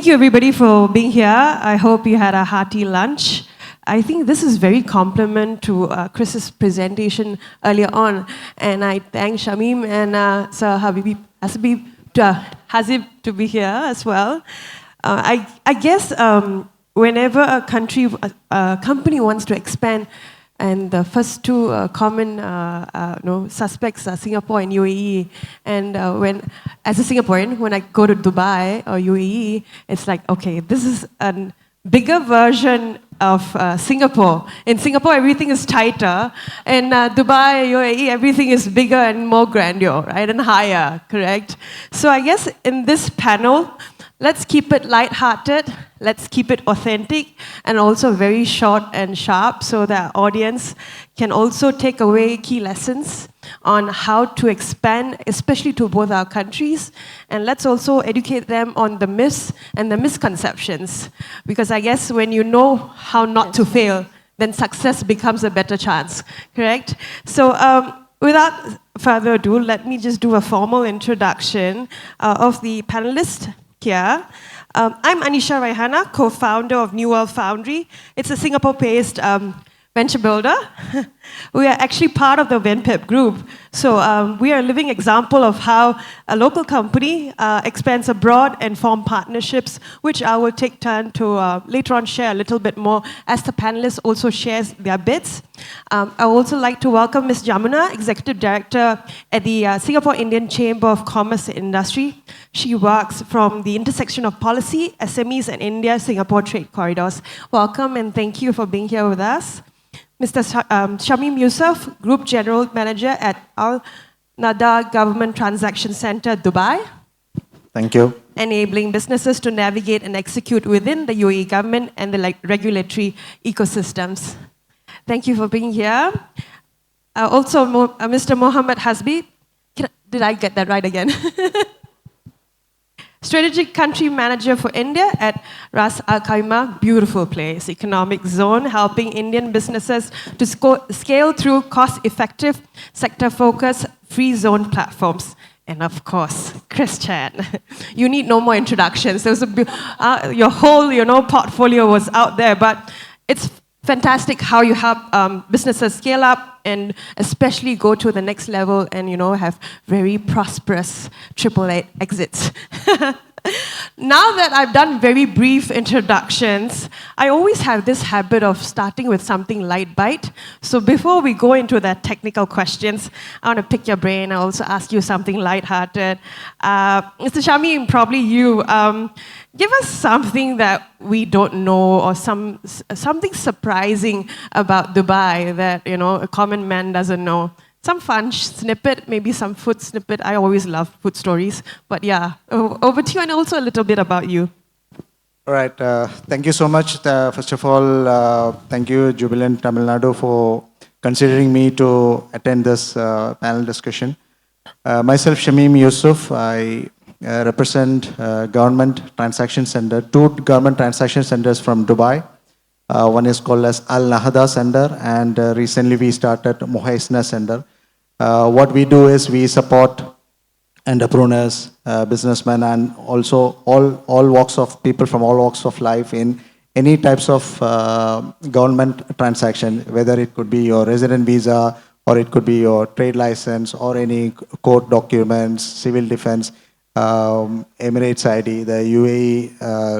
you everybody for being here. I hope you had a hearty lunch. I think this is very compliment to Chris's presentation earlier on. And I thank Shamim and Sir Hazib to be here as well. I guess whenever a company wants to expand, and the first two common suspects are Singapore and UAE. And as a Singaporean, when I go to Dubai or UAE, it's like, okay, this is a bigger version of Singapore. In Singapore, everything is tighter. In Dubai, UAE, everything is bigger and more grandeur, right, and higher, correct? So I guess in this panel, let's keep it light-hearted, let's keep it authentic, and also very short and sharp so that our audience can also take away key lessons on how to expand, especially to both our countries. And let's also educate them on the myths and the misconceptions. Because I guess when you know how not to fail, then success becomes a better chance, correct? So without further ado, let me just do a formal introduction of the panelists here. I'm Anisha Raihana, co-founder of New World Foundry. It's a Singapore-based venture builder. We are actually part of the VenPep group. So we are a living example of how a local company expands abroad and form partnerships, which I will take turn to later on share a little bit more as the panelists also shares their bits. I would also like to welcome Ms. Jamuna, Executive Director at the Singapore Indian Chamber of Commerce and Industry. She works from the intersection of policy, SMEs, and India-Singapore trade corridors. Welcome and thank you for being here with us. Mr. Shamim Yusuf, Group General Manager at Al Nada Government Transaction Center, Dubai. Thank you. Enabling businesses to navigate and execute within the UAE government and the regulatory ecosystems. Thank you for being here. Also, Mr. Mohammed Hasbi. Did I get that right again? Strategic Country Manager for India at Ras Al Khaimah, beautiful place, economic zone, helping Indian businesses to scale through cost-effective, sector-focused, free zone platforms. And of course, Chris Chan. You need no more introductions. There was your whole, portfolio was out there, but it's fantastic how you help businesses scale up and especially go to the next level and have very prosperous AAA exits. Now that I've done very brief introductions, I always have this habit of starting with something light bite. So before we go into the technical questions, I want to pick your brain. I'll also ask you something lighthearted. Mr. Shamim, probably you. Give us something that we don't know or something surprising about Dubai that a common man doesn't know. Some fun snippet, maybe some food snippet. I always love food stories. But yeah, over to you and also a little bit about you. All right. Thank you so much. First of all, thank you, Jubilant Tamil Nadu, for considering me to attend this panel discussion. Myself, Shamim Yusuf, I represent Government Transaction Center, two government transaction centers from Dubai. One is called as Al Nahda Center, and recently we started Mohaisna Center. What we do is we support entrepreneurs, businessmen, and also all walks of people from all walks of life in any types of government transaction, whether it could be your resident visa, or it could be your trade license, or any court documents, civil defense, Emirates ID, the UAE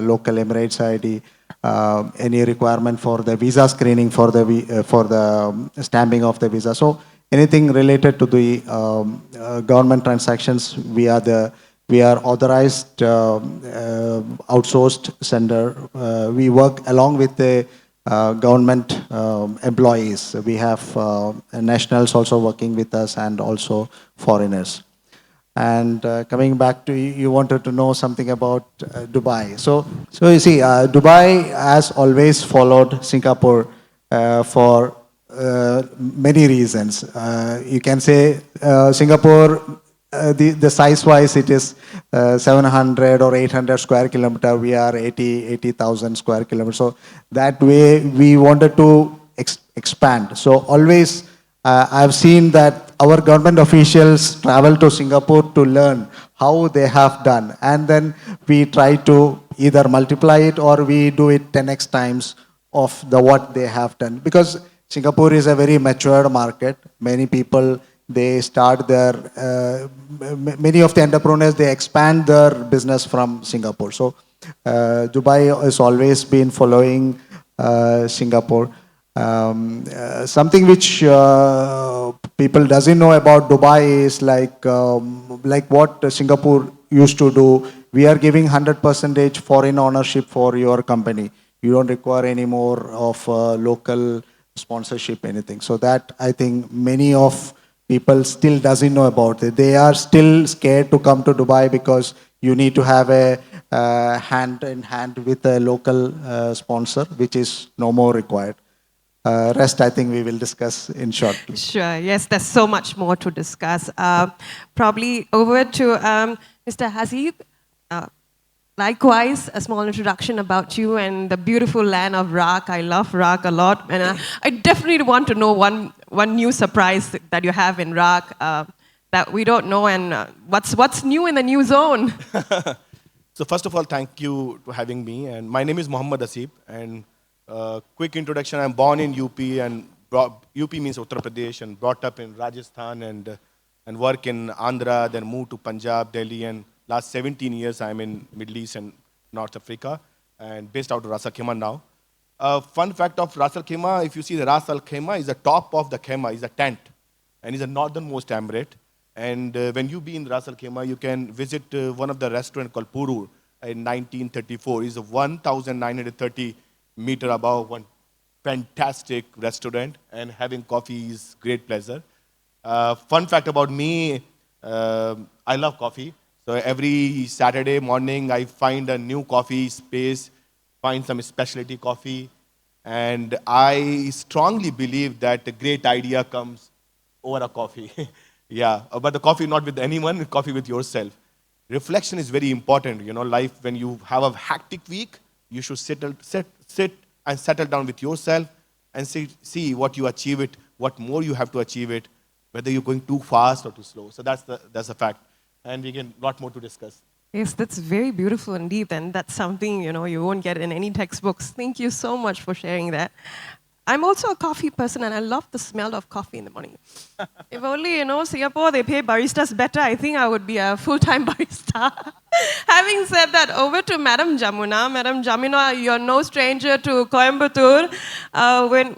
local Emirates ID, any requirement for the visa screening for the stamping of the visa. So anything related to the government transactions, we are authorized outsourced center. We work along with the government employees. We have nationals also working with us and also foreigners. And coming back to you wanted to know something about Dubai. So you see, Dubai has always followed Singapore for many reasons. You can say Singapore, the size-wise, it is 700 or 800 square kilometer. We are 80,000 square kilometers. So that way, we wanted to expand. So always I've seen that our government officials travel to Singapore to learn how they have done. And then we try to either multiply it or we do it 10x times of the what they have done. Because Singapore is a very mature market. Many people, they start their, many of the entrepreneurs, they expand their business from Singapore. So Dubai has always been following Singapore. Something which people doesn't know about Dubai is like what Singapore used to do. We are giving 100% foreign ownership for your company. You don't require any more of local sponsorship, anything. So that I think many of people still doesn't know about it. They are still scared to come to Dubai because you need to have a hand in hand with a local sponsor, which is no more required. Rest, I think we will discuss in short. Sure. Yes, there's so much more to discuss. Probably over to Mr. Hazib. Likewise, a small introduction about you and the beautiful land of Iraq. I love Iraq a lot, and I definitely want to know one new surprise that you have in Iraq that we don't know, and what's new in the new zone. So first of all, thank you for having me. And my name is Muhammad Asif. And quick introduction: I'm born in UP, and UP means Uttar Pradesh, and brought up in Rajasthan, and work in Andhra, then moved to Punjab, Delhi, and last 17 years I'm in Middle East and North Africa, and based out of Ras Al Khaimah now. Fun fact of Ras Al Khaimah: if you see the Ras Al Khaimah is the top of the Khaimah, is a tent, and is the northernmost emirate. And when you be in Ras Al Khaimah, you can visit one of the restaurants called Purur in 1934. It's a 1,930 meter above, one fantastic restaurant, and having coffee is great pleasure. Fun fact about me, I love coffee. So every Saturday morning, I find a new coffee space, find some specialty coffee, and I strongly believe that a great idea comes over a coffee. Yeah, but the coffee not with anyone, coffee with yourself. Reflection is very important. You know, life, when you have a hectic week, you should sit and settle down with yourself and see what you achieve it, what more you have to achieve it, whether you're going too fast or too slow. So that's a fact. And we can lot more to discuss. Yes, that's very beautiful indeed, and that's something you won't get in any textbooks. Thank you so much for sharing that. I'm also a coffee person, and I love the smell of coffee in the morning. If only, Singapore, they pay baristas better, I think I would be a full-time barista. Having said that, over to Madam Jamuna. Madam Jamuna, you're no stranger to Coimbatore.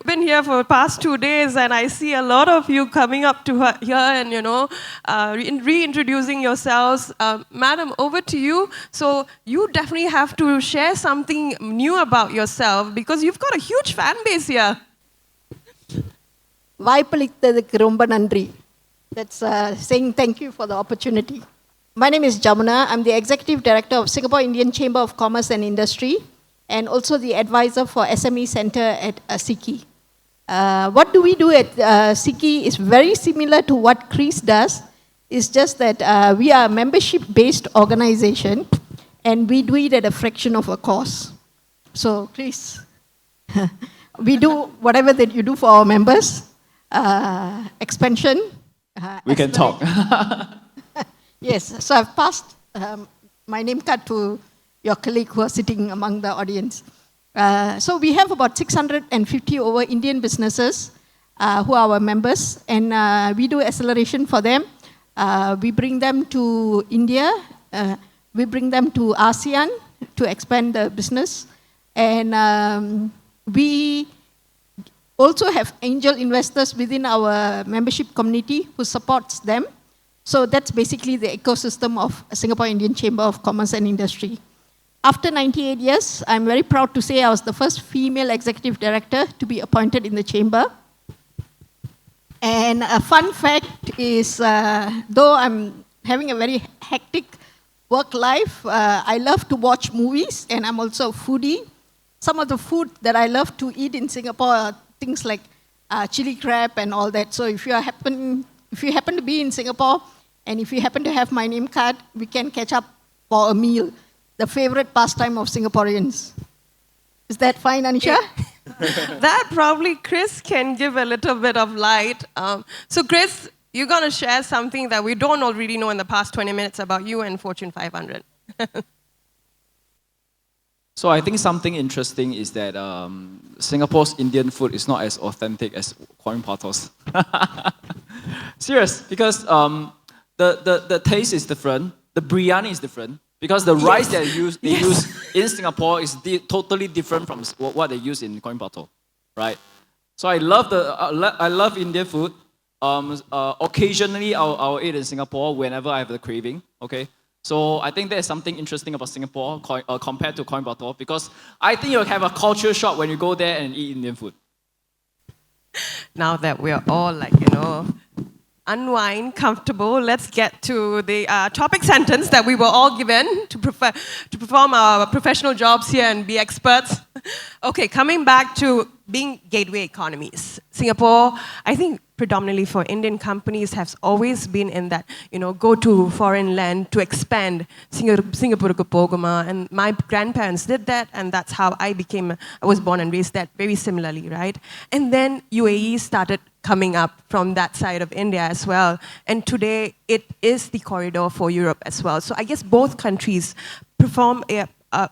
Been here for the past 2 days, and I see a lot of you coming up to here and, reintroducing yourselves. Madam, over to you. So you definitely have to share something new about yourself, because you've got a huge fan base here. வாய்ப்பளித்ததுக்கு ரொம்ப நன்றி. That's saying thank you for the opportunity. My name is Jamuna. I'm the Executive Director of Singapore Indian Chamber of Commerce and Industry, and also the advisor for SME Center at SIKI. What do we do at SIKI is very similar to what Chris does. It's just that we are a membership-based organization, and we do it at a fraction of a cost. So, Chris, we do whatever that you do for our members. Expansion. We can talk. Yes, so I've passed my name card to your colleague who are sitting among the audience. So we have about 650 over Indian businesses who are our members, and we do acceleration for them. We bring them to India, we bring them to ASEAN to expand the business, and we also have angel investors within our membership community who supports them. So that's basically the ecosystem of Singapore Indian Chamber of Commerce and Industry. After 98 years, I'm very proud to say I was the first female executive director to be appointed in the chamber. And a fun fact is, though I'm having a very hectic work life, I love to watch movies, and I'm also a foodie. Some of the food that I love to eat in Singapore are things like chili crab and all that. So if you happen to be in Singapore, and if you happen to have my name card, we can catch up for a meal. The favorite pastime of Singaporeans. Is that fine, Anisha? That probably Chris can give a little bit of light. So Chris, you're going to share something that we don't already know in the past 20 minutes about you and Fortune 500. So I think something interesting is that Singapore's Indian food is not as authentic as Kuala Lumpur's. Serious, because the taste is different, the biryani is different, because the rice that they use in Singapore is totally different from what they use in Kuala Lumpur, right? So I love Indian food. Occasionally I'll eat in Singapore whenever I have the craving. Okay. So I think there's something interesting about Singapore compared to Kuala Lumpur, because I think you'll have a culture shock when you go there and eat Indian food. Now that we're all unwind, comfortable, let's get to the topic sentence that we were all given to perform our professional jobs here and be experts. Okay, coming back to being gateway economies. Singapore, I think predominantly for Indian companies, has always been in that, go to foreign land to expand Singapore Pogama. And my grandparents did that, and that's how I was born and raised that very similarly, right? And then UAE started coming up from that side of India as well. And today, it is the corridor for Europe as well. So I guess both countries perform a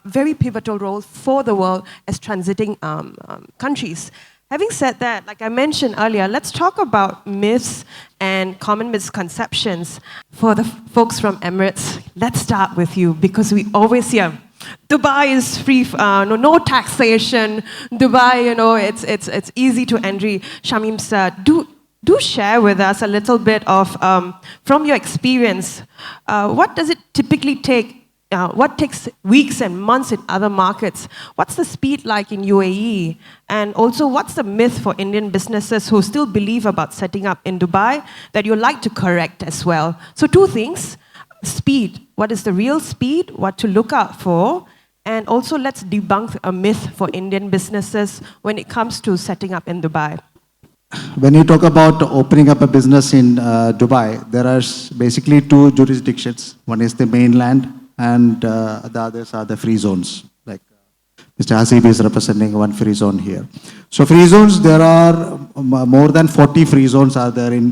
very pivotal role for the world as transiting countries. Having said that, like I mentioned earlier, let's talk about myths and common misconceptions. For the folks from Emirates, let's start with you, because we always hear Dubai is free, no taxation. Dubai, it's easy to entry. Shamim sir, do share with us a little bit of, from your experience, what does it typically take? What takes weeks and months in other markets? What's the speed like in UAE? And also, what's the myth for Indian businesses who still believe about setting up in Dubai that you'd like to correct as well? So 2 things. Speed. What is the real speed? What to look out for? And also, let's debunk a myth for Indian businesses when it comes to setting up in Dubai. When you talk about opening up a business in Dubai, there are basically 2 jurisdictions. One is the mainland, and the others are the free zones. Like Mr. Hasib is representing one free zone here. So free zones, there are more than 40 free zones are there in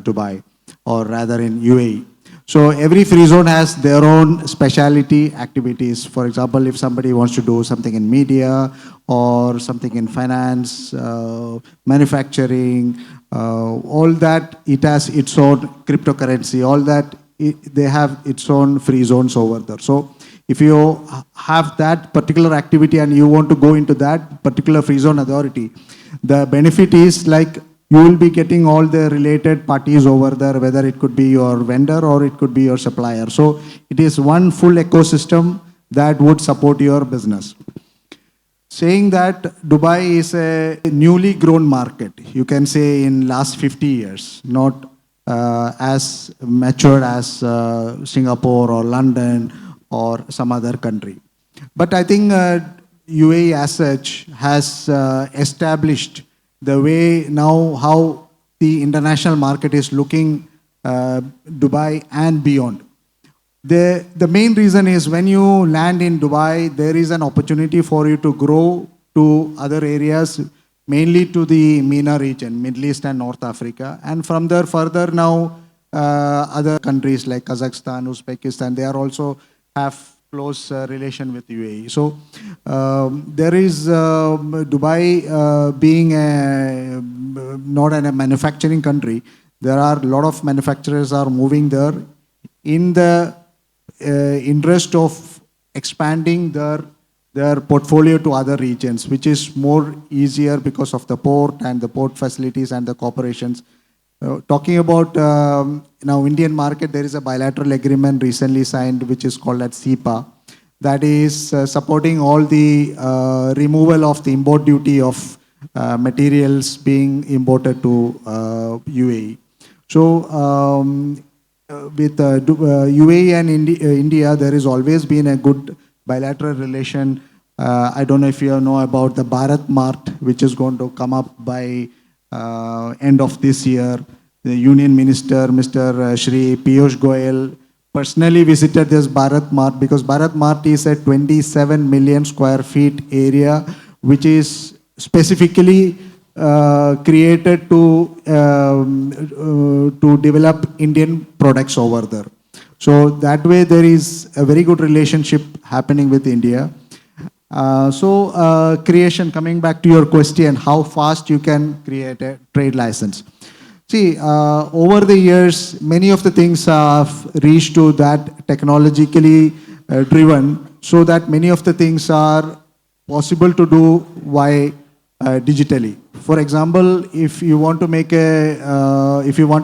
Dubai, or rather in UAE. So every free zone has their own specialty activities. For example, if somebody wants to do something in media or something in finance, manufacturing, all that, it has its own cryptocurrency, all that, they have its own free zones over there. So if you have that particular activity and you want to go into that particular free zone authority, the benefit is like you will be getting all the related parties over there, whether it could be your vendor or it could be your supplier. So it is one full ecosystem that would support your business. Saying that Dubai is a newly grown market, you can say in last 50 years, not as matured as Singapore or London or some other country. But I think UAE as such has established the way now how the international market is looking Dubai and beyond. The main reason is when you land in Dubai, there is an opportunity for you to grow to other areas, mainly to the MENA region, Middle East and North Africa. And from there further now, other countries like Kazakhstan, Uzbekistan, they are also have close relation with UAE. So there is Dubai being not a manufacturing country. There are a lot of manufacturers are moving there in the interest of expanding their portfolio to other regions, which is more easier because of the port and the port facilities and the corporations. Talking about now Indian market, there is a bilateral agreement recently signed, which is called as CEPA, that is supporting all the removal of the import duty of materials being imported to UAE. So with UAE and India, there has always been a good bilateral relation. I don't know if you know about the Bharat Mart, which is going to come up by end of this year. The Union Minister, Mr. Shri Piyush Goyal, personally visited this Bharat Mart because Bharat Mart is a 27 million square feet area, which is specifically created to develop Indian products over there. So that way there is a very good relationship happening with India. Creation, coming back to your question, how fast you can create a trade license. See, over the years, many of the things have reached to that technologically driven, so that many of the things are possible to do digitally. For example, if you want to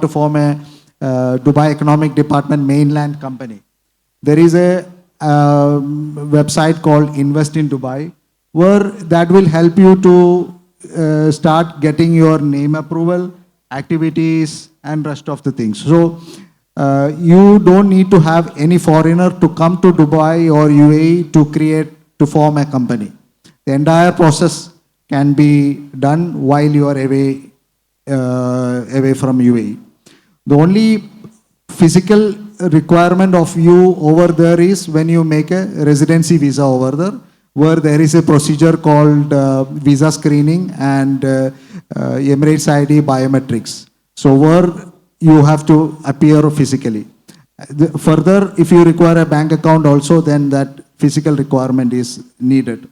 form a Dubai Economic Department mainland company, there is a website called Invest in Dubai, where that will help you to start getting your name approval, activities, and rest of the things. So you don't need to have any foreigner to come to Dubai or UAE to form a company. The entire process can be done while you are away from UAE. The only physical requirement of you over there is when you make a residency visa over there, where there is a procedure called visa screening and Emirates ID biometrics. So where you have to appear physically. Further, if you require a bank account also, then that physical requirement is needed.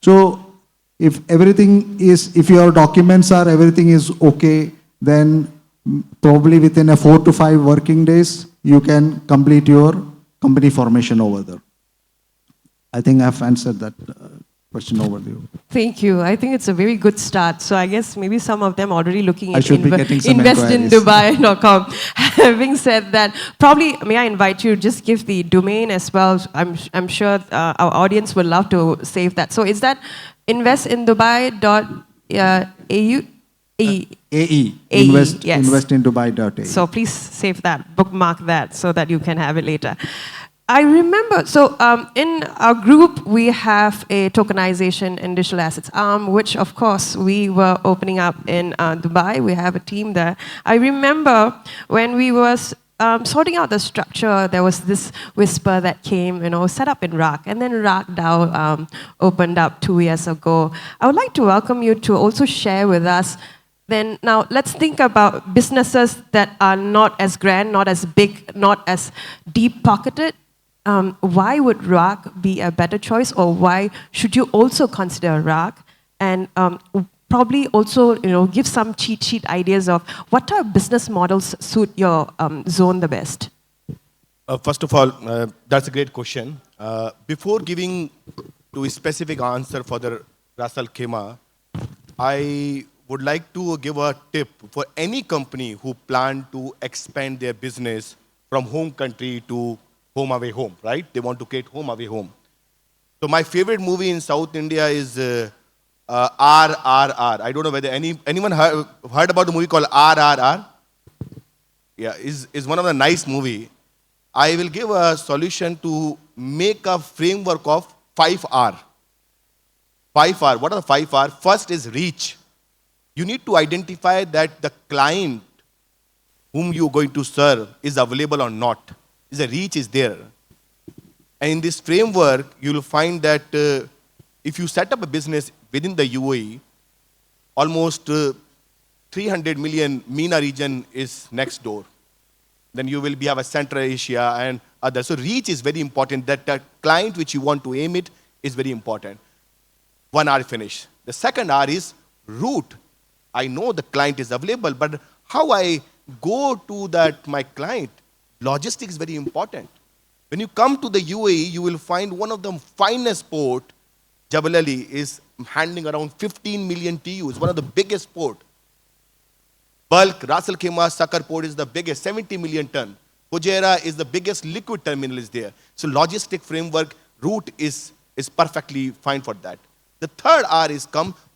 So if your documents are, everything is okay, then probably within 4 to 5 working days, you can complete your company formation over there. I think I've answered that question over there. Thank you. I think it's a very good start. So I guess maybe some of them already looking at investindubai.com. Having said that, probably may I invite you to just give the domain as well. I'm sure our audience would love to save that. So is that investindubai.au? AE. Yes. Investindubai.ae. So please save that, bookmark that so that you can have it later. I remember, so in our group, we have a tokenization and digital assets arm, which of course we were opening up in Dubai. We have a team there. I remember when we were sorting out the structure, there was this whisper that came, set up in RAK, and then RAK DAO opened up 2 years ago. I would like to welcome you to also share with us. Then now let's think about businesses that are not as grand, not as big, not as deep-pocketed. Why would RAK be a better choice, or why should you also consider RAK? And probably also, give some cheat sheet ideas of what type of business models suit your zone the best. First of all, that's a great question. Before giving to a specific answer for the Ras Al Khaimah, I would like to give a tip for any company who plan to expand their business from home country to home away home, right? They want to create home away home. So my favorite movie in South India is RRR. I don't know whether anyone heard about the movie called RRR. Yeah, is one of the nice movie. I will give a solution to make a framework of 5R. 5R. What are the 5R? First is reach. You need to identify that the client whom you're going to serve is available or not. The reach is there. And in this framework, you'll find that if you set up a business within the UAE, almost 300 million MENA region is next door. Then you will have a Central Asia and others. So reach is very important. That the client which you want to aim it is very important. 1 R finish. The second R is route. I know the client is available, but how I go to that my client? Logistics is very important. When you come to the UAE, you will find one of the finest port, Jebel Ali, is handling around 15 million TEUs, one of the biggest port. Bulk, Ras Al Khaimah, Sakar port is the biggest, 70 million ton. Fujairah is the biggest liquid terminal is there. So logistic framework, route is perfectly fine for that. The third R is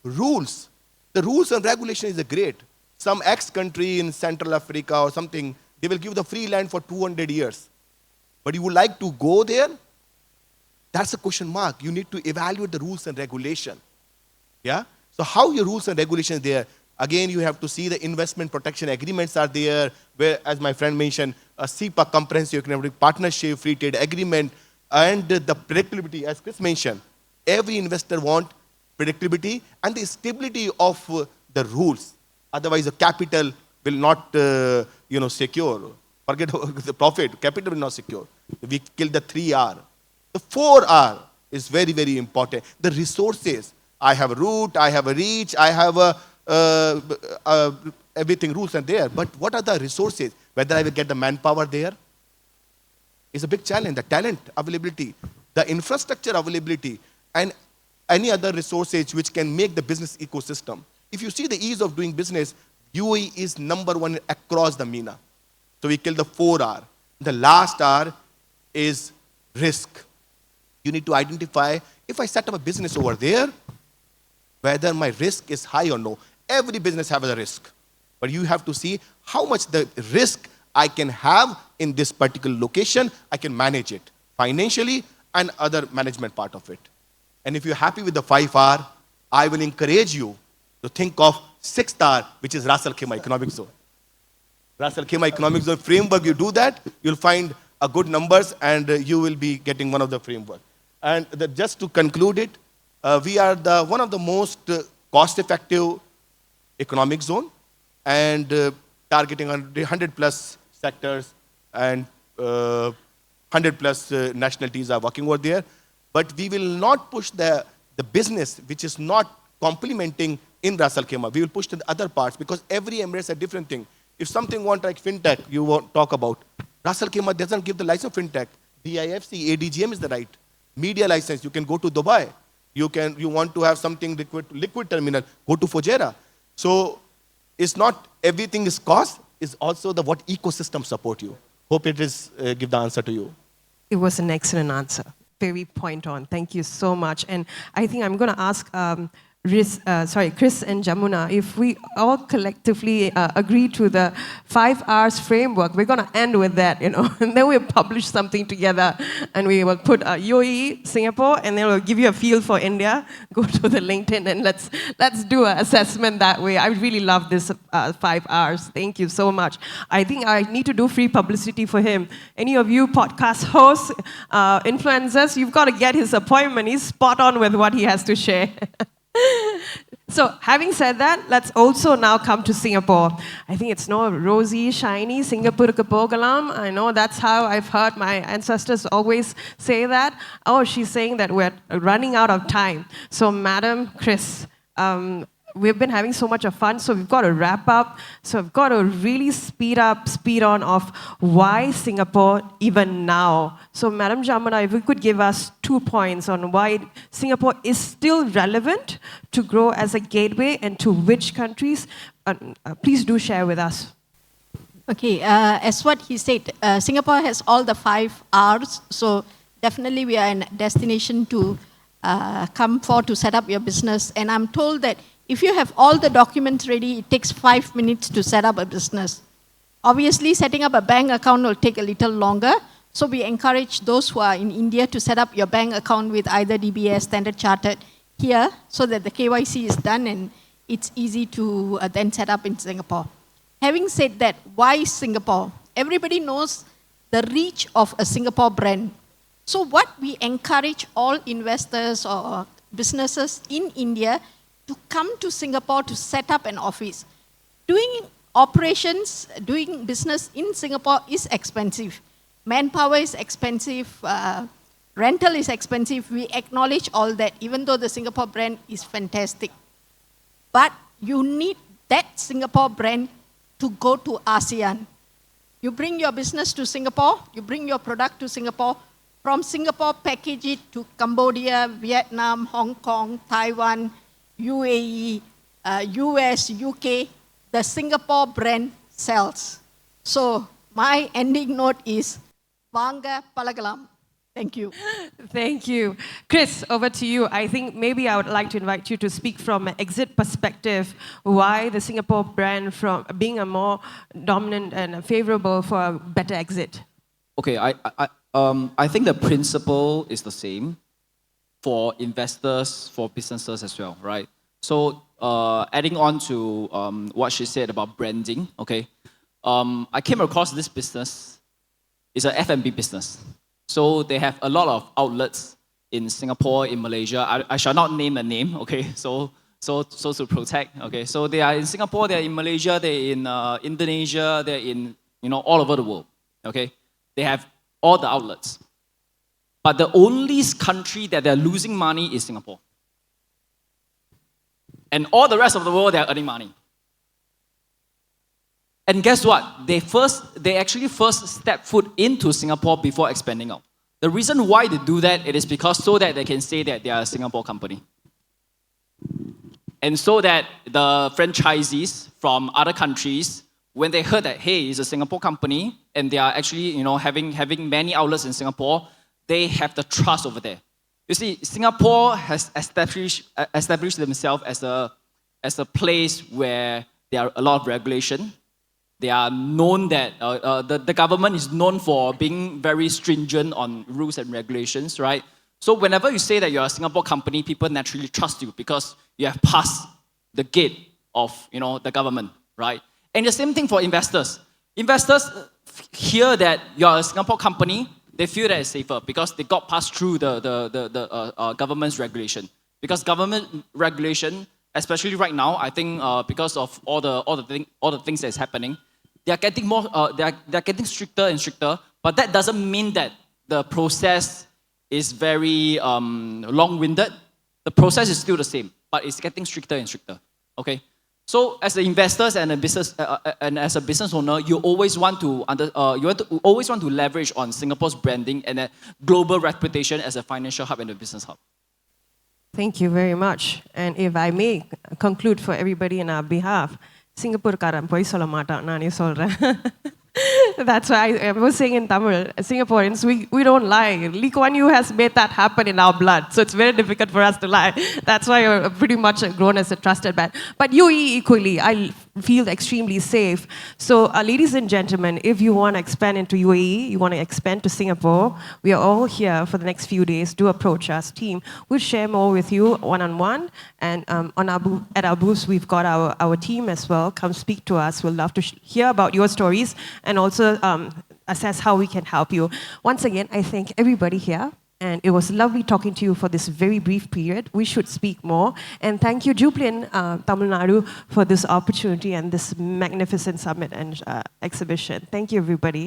rules. The rules and regulation is great. Some X country in Central Africa or something, they will give the free land for 200 years. But you would like to go there? That's a question mark. You need to evaluate the rules and regulation. Yeah? So how your rules and regulations there? Again, you have to see the investment protection agreements are there, where, as my friend mentioned, a CEPA, Comprehensive Economic Partnership, Free Trade Agreement, and the predictability, as Chris mentioned. Every investor wants predictability, and the stability of the rules. Otherwise, the capital will not, secure. Forget the profit. Capital will not secure. We kill the 3R. The 4R is very, very important. The resources. I have a route, I have a reach, I have everything, rules are there. But what are the resources? Whether I will get the manpower there is a big challenge. The talent availability, the infrastructure availability, and any other resources which can make the business ecosystem. If you see the ease of doing business, UAE is #1 across the MENA. So we kill the 4R. The last R is risk. You need to identify, if I set up a business over there, whether my risk is high or no. Every business has a risk. But you have to see how much the risk I can have in this particular location, I can manage it financially and other management part of it. And if you're happy with the 5R, I will encourage you to think of 6R, which is Ras Al Khaimah Economic Zone. Ras Al Khaimah Economic Zone framework, you do that, you'll find a good numbers and you will be getting one of the framework. And just to conclude it, we are one of the most cost-effective economic zone and targeting 100 plus sectors and 100 plus nationalities are working over there. But we will not push the business which is not complementing in Ras Al Khaimah. We will push to the other parts because every Emirates a different thing. If something want like fintech, you won't talk about. Ras Al Khaimah doesn't give the license for fintech. DIFC, ADGM is the right. Media license, you can go to Dubai. You want to have something liquid terminal, go to Fujairah. So it's not everything is cost, it's also the what ecosystem support you. Hope it is give the answer to you. It was an excellent answer. Very point on. Thank you so much. And I think I'm going to ask Chris and Jamuna, if we all collectively agree to the 5 R's framework, we're going to end with that, and then we'll publish something together, and we will put UAE, Singapore, and then we'll give you a feel for India. Go to the LinkedIn and let's do an assessment that way. I really love this 5 R's. Thank you so much. I think I need to do free publicity for him. Any of you podcast hosts, influencers, you've got to get his appointment. He's spot on with what he has to share. So, having said that, let's also now come to Singapore. I think it's no rosy, shiny, Singapore ke pogalam. I know that's how I've heard my ancestors always say that. Oh, she's saying that we're running out of time. So, Madam Chris, we've been having so much of fun, so we've got to wrap up. So we've got to really speed on of why Singapore even now. So Madam Jamuna, if you could give us 2 points on why Singapore is still relevant to grow as a gateway and to which countries, please do share with us. Okay, as what he said, Singapore has all the 5 R's, so definitely we are a destination to come for to set up your business. And I'm told that if you have all the documents ready, it takes 5 minutes to set up a business. Obviously, setting up a bank account will take a little longer. So we encourage those who are in India to set up your bank account with either DBS, Standard Chartered here, so that the KYC is done and it's easy to then set up in Singapore. Having said that, why Singapore? Everybody knows the reach of a Singapore brand. So what we encourage all investors or businesses in India to come to Singapore to set up an office. Doing operations, doing business in Singapore is expensive. Manpower is expensive, rental is expensive. We acknowledge all that, even though the Singapore brand is fantastic. But you need that Singapore brand to go to ASEAN. You bring your business to Singapore, you bring your product to Singapore. From Singapore, package it to Cambodia, Vietnam, Hong Kong, Taiwan, UAE, US, UK, the Singapore brand sells. So my ending note is, Vanga Palagalam. Thank you. Thank you. Chris, over to you. I think maybe I would like to invite you to speak from an exit perspective, why the Singapore brand from being a more dominant and favorable for a better exit. Okay, I think the principle is the same for investors, for businesses as well, right? So adding on to what she said about branding, okay, I came across this business. It's an F&B business. So they have a lot of outlets in Singapore, in Malaysia. I shall not name a name, okay? So to protect, okay? So they are in Singapore, they are in Malaysia, they're in Indonesia, they're in, all over the world, okay? They have all the outlets. But the only country that they're losing money is Singapore. And all the rest of the world, they're earning money. And guess what? They actually first step foot into Singapore before expanding out. The reason why they do that, it is because so that they can say that they are a Singapore company. And so that the franchisees from other countries, when they heard that, hey, it's a Singapore company, and they are actually, having many outlets in Singapore, they have the trust over there. You see, Singapore has established themselves as a place where there are a lot of regulation. They are known that the government is known for being very stringent on rules and regulations, right? So whenever you say that you're a Singapore company, people naturally trust you because you have passed the gate of the government, right? And the same thing for investors. Investors hear that you're a Singapore company, they feel that it's safer because they got passed through the government's regulation. Because government regulation, especially right now, I think because of all the things that's happening, they are getting more. They are getting stricter and stricter. But that doesn't mean that the process is very long-winded. The process is still the same, but it's getting stricter and stricter. Okay. So as the investors and a business and as a business owner, you always want to always want to leverage on Singapore's branding and a global reputation as a financial hub and a business hub. Thank you very much. And if I may conclude for everybody in our behalf, Singaporeக்காரன் பொய் சொல்ல மாட்டான் நானே சொல்றேன். That's why I was saying in Tamil, Singaporeans, we don't lie. Lee Kuan Yew has made that happen in our blood. So it's very difficult for us to lie. That's why you're pretty much grown as a trusted brand. But UAE equally, I feel extremely safe. So ladies and gentlemen, if you want to expand into UAE, you want to expand to Singapore, we are all here for the next few days. Do approach us, team. We'll share more with you one-on-one. And at our booths, we've got our team as well. Come speak to us. We'll love to hear about your stories and also assess how we can help you. Once again, I thank everybody here. And it was lovely talking to you for this very brief period. We should speak more. And thank you, Jubilant Tamil Nadu, for this opportunity and this magnificent summit and exhibition. Thank you, everybody.